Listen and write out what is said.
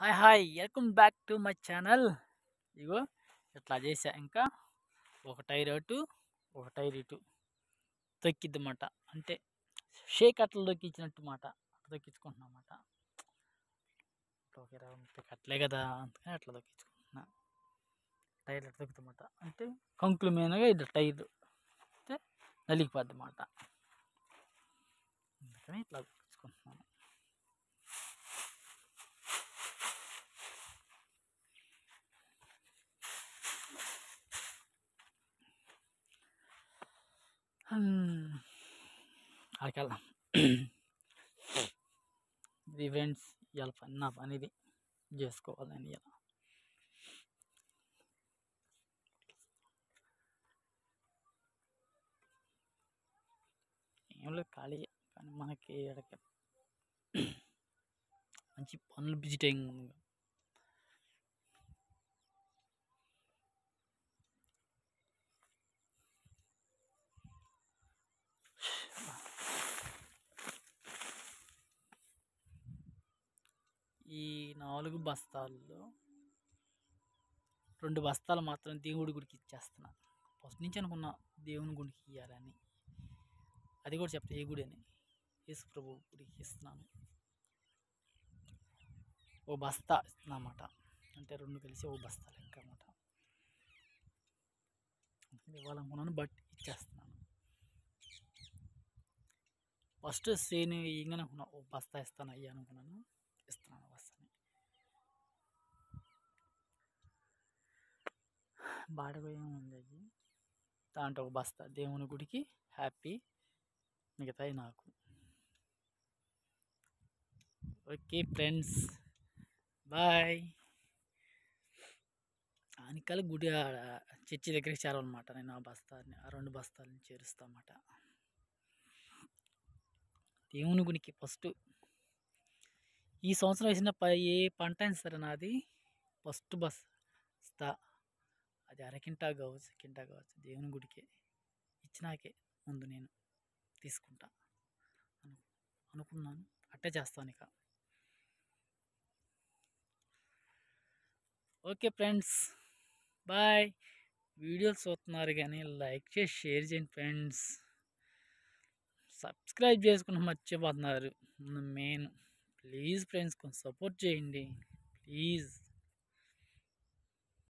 Hi hi welcome back to my channel. ఇగో ఇట్లా చేసా. ఇంకా ఒక టైర్ అటు ఒక టైర్ ఇటు తొక్కిద్దన్నమాట. అంటే షేక్ అట్లా తొక్కించినట్టు మాట. అట్లా తొక్కించుకుంటున్నా అన్నమాట. ఓకే అట్లే కదా, అందుకని అట్లా తొక్కించుకుంటున్నా. టైర్ అట్లా తొక్కుతామాట. అంటే కంకులు మీనగా ఇది టైర్ అయితే నలిగిపోద్ది అన్నమాట. అందుకని ఇట్లా తొక్కించుకుంటున్నాను. అక్కడికి ఇది ఫ్రెండ్స్, ఇవాళ పని నా పని ఇది చేసుకోవాలని. ఇలా ఏం లేదు, ఖాళీ. కానీ మనకి ఎక్కడికి మంచి పనులు బిజీ టైం ఉంది. ఈ 4 బస్తాల్లో 2 బస్తాలు మాత్రం దేవుడి గుడికి ఇచ్చేస్తున్నా. ఫస్ట్ నుంచి అనుకున్నా దేవుని గుడికి ఇవ్వాలని. అది కూడా చెప్తా, ఏ గుడి అని. యేసు ప్రభు గుడికి ఇస్తున్నాను. ఓ బస్తా ఇస్తున్నా అన్నమాట. అంటే 2 కలిసి ఓ బస్తా లెక్క అన్నమాట. ఇవ్వాలనుకున్నాను, బట్ ఇచ్చేస్తున్నాను. ఫస్ట్ సేను ఇయ్యగానే అనుకున్నా ఓ బస్తా ఇస్తాను అయ్యా అనుకున్నాను. ఇస్తున్నాను బస్తాని. బాడగ ఏముంది అది, దాంట్లో ఒక బస్తా దేవుని గుడికి హ్యాపీ, మిగతాయి నాకు. Okay friends, bye. ఆనికాల గుడి చర్చి దగ్గరికి చేరాలన్నమాట. నేను ఆ 2 బస్తాలని చేరుస్తా అన్నమాట. దేవుని గుడికి ఫస్ట్ ఈ సంవత్సరం వేసిన ఏ పంట అయినా సరే నాది ఫస్ట్ బస్తా, అది అరకింటా కావచ్చు, కింటా కావచ్చు, దేవుని గుడికి ఇచ్చినాకే ముందు నేను తీసుకుంటా అనుకున్నాను. అట్టే చేస్తాను ఇక. Okay friends, bye. వీడియోలు చూస్తున్నారు కానీ లైక్ చేసి షేర్ చేయండి ఫ్రెండ్స్. సబ్స్క్రైబ్ చేసుకుని మర్చిపోతున్నారు మెయిన్. ప్లీజ్ ఫ్రెండ్స్, కొంచెం సపోర్ట్ చేయండి ప్లీజ్.